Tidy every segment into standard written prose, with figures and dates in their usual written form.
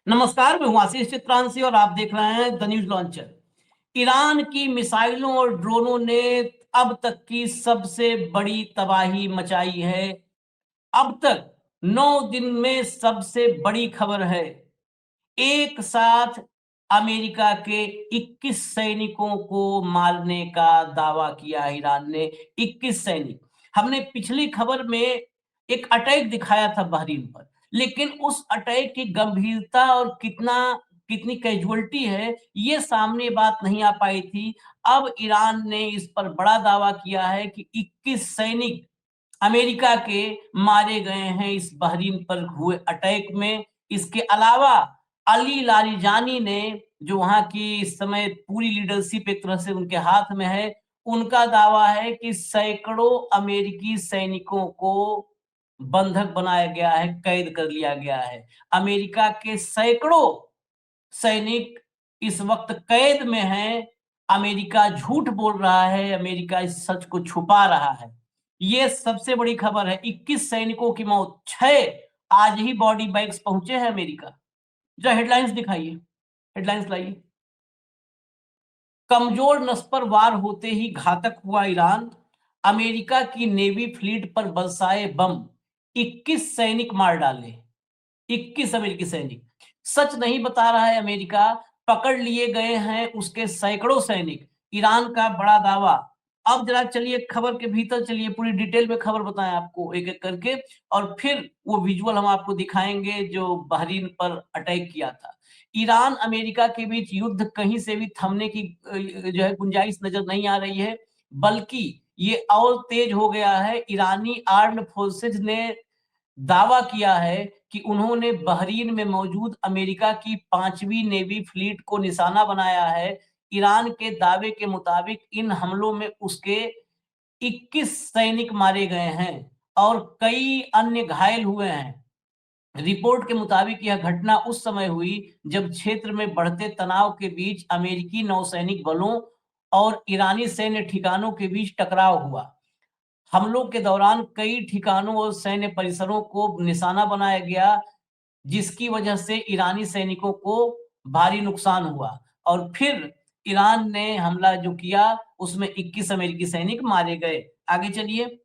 नमस्कार, मैं हूं आशीष चित्रांशी और आप देख रहे हैं द न्यूज लॉन्चर। ईरान की मिसाइलों और ड्रोनों ने अब तक की सबसे बड़ी तबाही मचाई है। अब तक 9 दिन में सबसे बड़ी खबर है। एक साथ अमेरिका के 21 सैनिकों को मारने का दावा किया ईरान ने। 21 सैनिक। हमने पिछली खबर में एक अटैक दिखाया था बहरीन पर, लेकिन उस अटैक की गंभीरता और कितनी कैजुअल्टी है, ये सामने बात नहीं आ पाई थी। अब ईरान ने इस पर बड़ा दावा किया है कि 21 सैनिक अमेरिका के मारे गए हैं इस बहरीन पर हुए अटैक में। इसके अलावा अली लारिजानी ने, जो वहां की इस समय पूरी लीडरशिप एक तरह से उनके हाथ में है, उनका दावा है कि सैकड़ों अमेरिकी सैनिकों को बंधक बनाया गया है, कैद कर लिया गया है। अमेरिका के सैकड़ों सैनिक इस वक्त कैद में हैं। अमेरिका झूठ बोल रहा है, अमेरिका इस सच को छुपा रहा है। ये सबसे बड़ी खबर है। 21 सैनिकों की मौत, 6 आज ही बॉडी बैग्स पहुंचे हैं अमेरिका। जो हेडलाइंस दिखाइए, हेडलाइंस लाइए। कमजोर नस पर वार होते ही घातक हुआ ईरान। अमेरिका की नेवी फ्लीट पर बरसाए बम, 21 सैनिक मार डाले। 21 अमेरिकी सैनिक। सच नहीं बता रहा है अमेरिका, पकड़ लिए गए हैं उसके सैकड़ों सैनिक। ईरान का बड़ा दावा। अब जरा चलिए खबर के भीतर चलिए, पूरी डिटेल में खबर बताएं आपको एक एक करके, और फिर वो विजुअल हम आपको दिखाएंगे जो बहरीन पर अटैक किया था। ईरान अमेरिका के बीच युद्ध कहीं से भी थमने की जो है गुंजाइश नजर नहीं आ रही है, बल्कि ये और तेज हो गया है। ईरानी आर्म्ड फोर्सेज ने दावा किया है कि उन्होंने बहरीन में मौजूद अमेरिका की 5वीं नेवी फ्लीट को निशाना बनाया है। ईरान के दावे के मुताबिक इन हमलों में उसके 21 सैनिक मारे गए हैं और कई अन्य घायल हुए हैं। रिपोर्ट के मुताबिक यह घटना उस समय हुई जब क्षेत्र में बढ़ते तनाव के बीच अमेरिकी नौसैनिक बलों और ईरानी सैन्य ठिकानों के बीच टकराव हुआ। हमलों के दौरान कई ठिकानों और सैन्य परिसरों को निशाना बनाया गया, जिसकी वजह से ईरानी सैनिकों को भारी नुकसान हुआ और फिर ईरान ने हमला जो किया उसमें 21 अमेरिकी सैनिक मारे गए। आगे चलिए।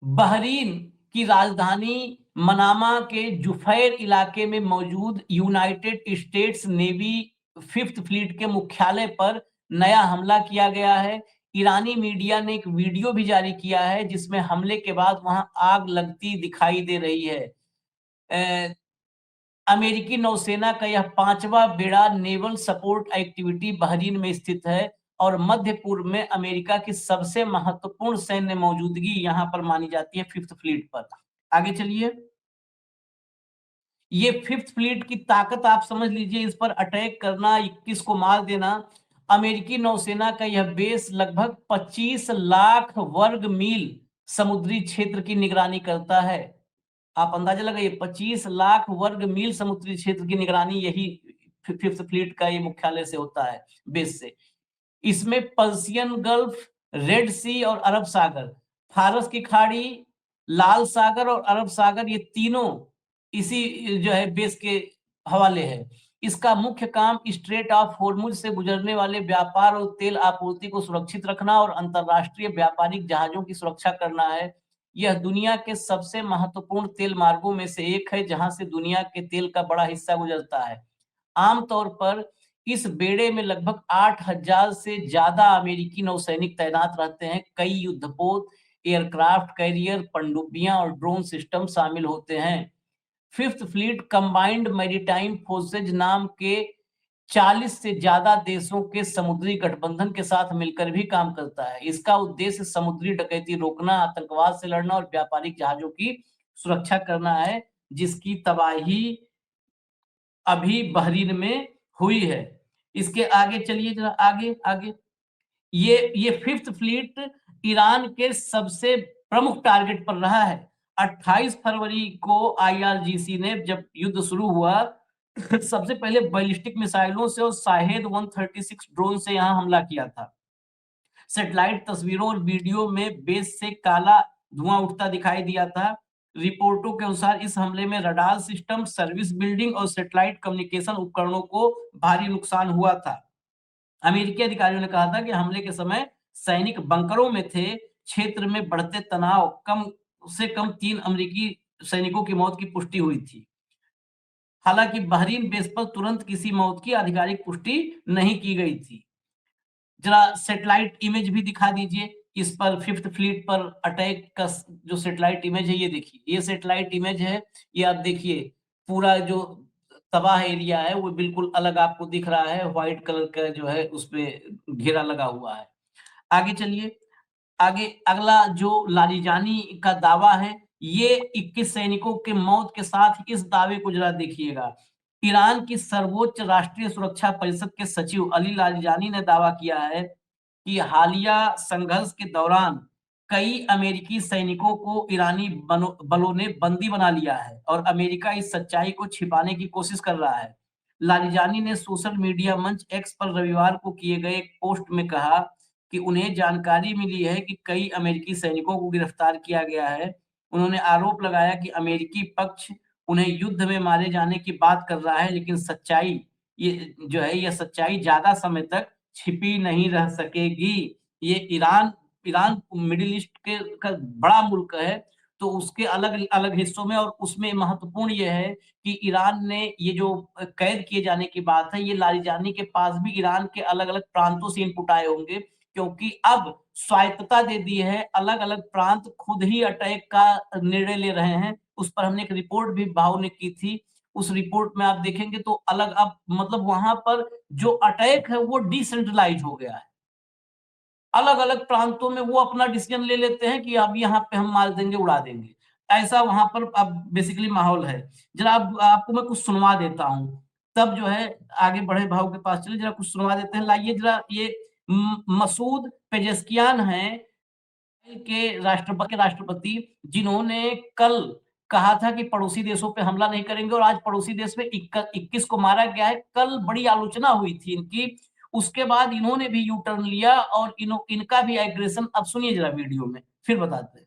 बहरीन की राजधानी मनामा के जुफैर इलाके में मौजूद United states navy 5th fleet के मुख्यालय पर नया हमला किया गया है। ईरानी मीडिया ने एक वीडियो भी जारी किया है जिसमें हमले के बाद वहां आग लगती दिखाई दे रही है। अमेरिकी नौसेना का यह 5वां बेड़ा नेवल सपोर्ट एक्टिविटी बहरीन में स्थित है और मध्य पूर्व में अमेरिका की सबसे महत्वपूर्ण सैन्य मौजूदगी यहां पर मानी जाती है 5th फ्लीट पर। आगे चलिए। ये 5th फ्लीट की ताकत आप समझ लीजिए, इस पर अटैक करना, 21 को मार देना। अमेरिकी नौसेना का यह बेस लगभग 25 लाख वर्ग मील समुद्री क्षेत्र की निगरानी करता है। आप अंदाजा लगाइए, 25 लाख वर्ग मील समुद्री क्षेत्र की निगरानी यही 5th फ्लीट का ये मुख्यालय से होता है, बेस से। इसमें पर्सियन गल्फ, रेड सी और अरब सागर, फारस की खाड़ी, लाल सागर और अरब सागर, ये तीनों इसी जो है बेस के हवाले है। इसका मुख्य काम स्ट्रेट ऑफ होर्मुज से गुजरने वाले व्यापार और तेल आपूर्ति को सुरक्षित रखना और अंतरराष्ट्रीय व्यापारिक जहाजों की सुरक्षा करना है। यह दुनिया के सबसे महत्वपूर्ण तेल मार्गों में से एक है जहां से दुनिया के तेल का बड़ा हिस्सा गुजरता है। आमतौर पर इस बेड़े में लगभग 8,000 से ज्यादा अमेरिकी नौसैनिक तैनात रहते हैं। कई युद्धपोत, एयरक्राफ्ट कैरियर, पनडुब्बियां और ड्रोन सिस्टम शामिल होते हैं। 5th fleet combined maritime forces नाम के 40 से ज्यादा देशों के समुद्री गठबंधन के साथ मिलकर भी काम करता है। इसका उद्देश्य समुद्री डकैती रोकना, आतंकवाद से लड़ना और व्यापारिक जहाजों की सुरक्षा करना है, जिसकी तबाही अभी बहरीन में हुई है। इसके आगे चलिए जरा, आगे आगे। ये 5th फ्लीट ईरान के सबसे प्रमुख टारगेट पर रहा है। 28 फरवरी को आईआरजीसी ने, जब युद्ध शुरू हुआ, सबसे पहले बैलिस्टिक मिसाइलों से और शाहेद 136 ड्रोन से यहां हमला किया था। सैटेलाइट तस्वीरों और वीडियो में बेस से काला धुआं उठता दिखाई दिया था। रिपोर्टों के अनुसार इस हमले में रडार सिस्टम, सर्विस बिल्डिंग और सैटेलाइट कम्युनिकेशन उपकरणों को भारी नुकसान हुआ था। अमेरिकी अधिकारियों ने कहा था कि हमले के समय सैनिक बंकरों में थे। क्षेत्र में बढ़ते तनाव कम से कम 3 अमेरिकी सैनिकों की मौत की पुष्टि हुई थी। हालांकि बहरीन बेस पर तुरंत किसी मौत की आधिकारिक पुष्टि नहीं की गई थी। जरा सैटेलाइट इमेज भी दिखा दीजिए। इस पर 5th फ्लीट पर अटैक का जो सैटेलाइट इमेज है, ये देखिए, ये सैटेलाइट इमेज है। ये आप देखिए, पूरा जो तबाह एरिया है वो बिल्कुल अलग आपको दिख रहा है। व्हाइट कलर का जो है उस पे घेरा लगा हुआ है। आगे चलिए। आगे अगला जो लारिजानी का दावा है, ये 21 सैनिकों के मौत के साथ इस दावे को जरा देखिएगा। ईरान की सर्वोच्च राष्ट्रीय सुरक्षा परिषद के सचिव अली लारिजानी ने दावा किया है कि हालिया संघर्ष के दौरान कई अमेरिकी सैनिकों को ईरानी बलों ने बंदी बना लिया है और अमेरिका इस सच्चाई को छिपाने की कोशिश कर रहा है। लारिजानी ने सोशल मीडिया मंच एक्स पर रविवार को किए गए एक पोस्ट में कहा कि उन्हें जानकारी मिली है कि कई अमेरिकी सैनिकों को गिरफ्तार किया गया है। उन्होंने आरोप लगाया कि अमेरिकी पक्ष उन्हें युद्ध में मारे जाने की बात कर रहा है, लेकिन सच्चाई ये जो है, यह सच्चाई ज्यादा समय तक छिपी नहीं रह सकेगी। ये ईरान मिडिल ईस्ट के का बड़ा मुल्क है, तो उसके अलग अलग हिस्सों में, और उसमें महत्वपूर्ण यह है कि ईरान ने ये जो कैद किए जाने की बात है, ये लारिजानी के पास भी ईरान के अलग अलग प्रांतों से इनपुट आए होंगे, क्योंकि अब स्वायत्तता दे दी है। अलग अलग प्रांत खुद ही अटैक का निर्णय ले रहे हैं। उस पर हमने एक रिपोर्ट भी भाव ने की थी। उस रिपोर्ट में आप देखेंगे तो अलग, अब मतलब वहां पर जो अटैक है वो डिसेंट्रलाइज हो गया है। अलग अलग प्रांतों में वो अपना डिसीजन ले लेते हैं कि अब यहाँ पे हम मार देंगे, उड़ा देंगे। ऐसा वहां पर अब बेसिकली माहौल है। जरा आपको मैं कुछ सुनवा देता हूँ, तब जो है आगे बढ़े भाव के पास चले। जरा कुछ सुनवा देते हैं, लाइए जरा। ये मसूद पेजेस्कियान है के राष्ट्रपति, जिन्होंने कल कहा था कि पड़ोसी देशों पे हमला नहीं करेंगे, और आज पड़ोसी देश में 21 को मारा गया है। कल बड़ी आलोचना हुई थी इनकी, उसके बाद इन्होंने भी यू टर्न लिया और इनका भी एग्रेशन। अब सुनिए जरा वीडियो में, फिर बताते हैं।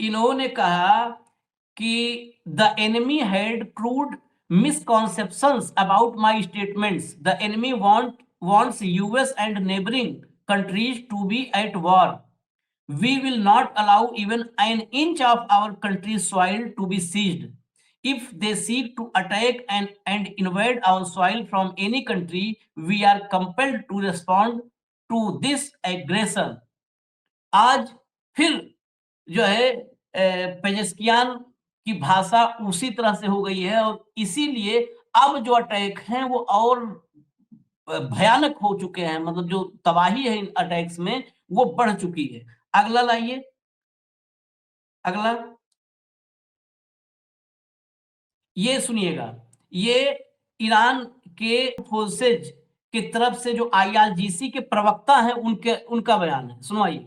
इन्होंने कहा कि the enemy had crude misconceptions about my statements. The enemy wants US and neighboring countries to be at war. We will not allow even an inch of our country's soil to be seized. If they seek to attack and invade our soil from any country, we are compelled to respond to this aggression. आज फिर जो है पेजेस्कियान की भाषा उसी तरह से हो गई है, और इसीलिए अब जो अटैक हैं वो और भयानक हो चुके हैं। मतलब जो तबाही है इन अटैक्स में वो बढ़ चुकी है। अगला लाइए, अगला ये सुनिएगा। ये ईरान के फोर्सेज की तरफ से जो IRGC के प्रवक्ता हैं उनका बयान है, सुनवाइए।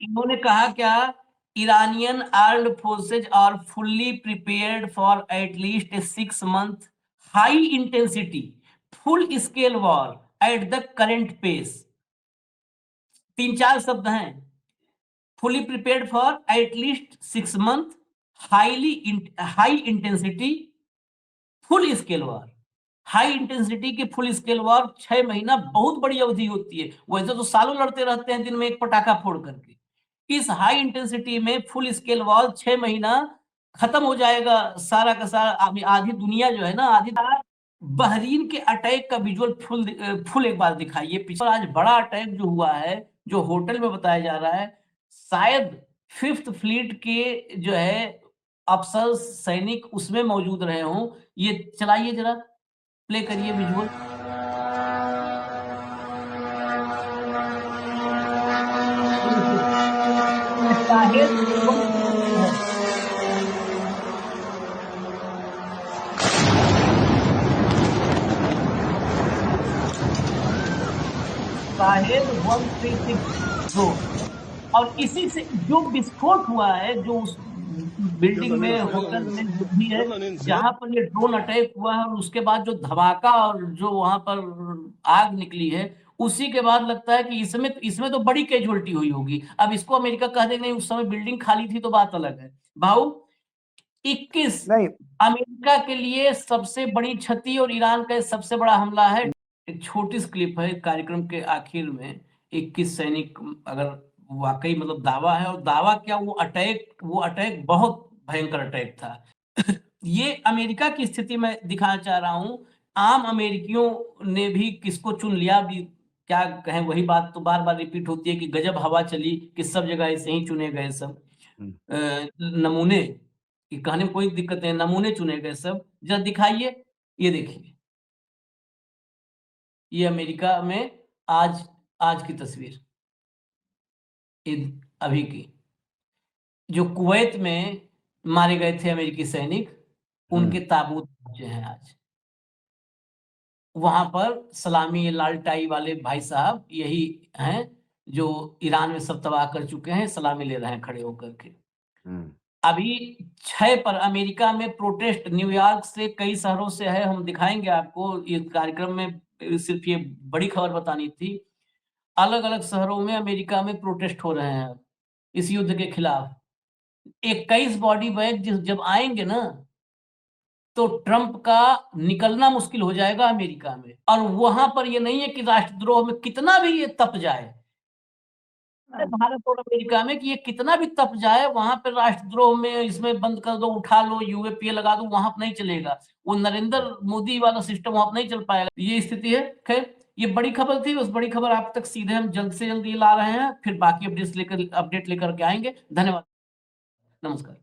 इन्होंने कहा क्या, Iranian armed forces are fully prepared for at least a 6-month high intensity full scale war at the current pace. 3-4 शब्द हैं। fully prepared for at least 6 month high intensity full scale war. High intensity की full scale war 6 महीना बहुत बड़ी अवधि होती है। वैसे तो सालों लड़ते रहते हैं दिन में एक पटाखा फोड़ करके। इस हाई इंटेंसिटी में फुल स्केल वॉर 6 महीना खत्म हो जाएगा सारा का सारा। आधी दुनिया जो है ना, आधी बहरीन के अटैक का विजुअल फुल एक बार दिखाइए पीछे। आज बड़ा अटैक जो हुआ है, जो होटल में बताया जा रहा है, शायद 5th फ्लीट के जो है अफसर सैनिक उसमें मौजूद रहे हों। ये चलाइए जरा, प्ले करिए विजुअल। वर्ल्ड ट्रेड सेंटर, और इसी से जो विस्फोट हुआ है, जो उस बिल्डिंग में, होटल में जो भी है, जहां पर ये ड्रोन अटैक हुआ है, और उसके बाद जो धमाका और जो वहां पर आग निकली है, उसी के बाद लगता है कि इसमें तो बड़ी कैजुअलिटी हुई होगी। अब इसको अमेरिका कह दे नहीं, उस समय बिल्डिंग खाली थी तो बात अलग है। भाऊ 21 नहीं, अमेरिका के लिए सबसे बड़ी क्षति और ईरान का सबसे बड़ा हमला है। एक छोटी सी क्लिप है कार्यक्रम के आखिर में, 21 सैनिक, अगर वाकई मतलब दावा है, और दावा क्या, वो अटैक बहुत भयंकर अटैक था। ये अमेरिका की स्थिति में दिखाना चाह रहा हूं। आम अमेरिकियों ने भी किसको चुन लिया, भी क्या कहें, वही बात तो बार बार रिपीट होती है कि गजब हवा चली कि सब जगह ऐसे ही चुने गए सब नमूने। कि कहने में कोई दिक्कत नहीं, नमूने चुने गए सब। जरा दिखाइए, ये देखिए, ये अमेरिका में आज की तस्वीर, अभी की, जो कुवैत में मारे गए थे अमेरिकी सैनिक, उनके ताबूत पहुंचे हैं आज। वहां पर सलामी, ये लाल टाई वाले भाई साहब यही हैं जो ईरान में सब तबाह कर चुके हैं, सलामी ले रहे हैं खड़े होकर के। अभी 6 पर अमेरिका में प्रोटेस्ट, न्यूयॉर्क से कई शहरों से है, हम दिखाएंगे आपको, इस कार्यक्रम में सिर्फ ये बड़ी खबर बतानी थी। अलग अलग शहरों में अमेरिका में प्रोटेस्ट हो रहे हैं इस युद्ध के खिलाफ। 21 बॉडी बैग जब आएंगे ना, तो ट्रंप का निकलना मुश्किल हो जाएगा अमेरिका में। और वहां पर ये नहीं है कि राष्ट्रद्रोह में कितना भी ये तप जाए, भारत और अमेरिका में, कि ये कितना भी तप जाए, वहां पर राष्ट्रद्रोह में इसमें बंद कर दो, उठा लो, यूएपीए लगा दो, वहां पर नहीं चलेगा। वो नरेंद्र मोदी वाला सिस्टम वहां पर नहीं चल पाएगा। ये स्थिति है। खैर, ये बड़ी खबर थी, उस बड़ी खबर आप तक सीधे हम जल्द से जल्द ये ला रहे हैं, फिर बाकी अपडेट लेकर के आएंगे। धन्यवाद, नमस्कार।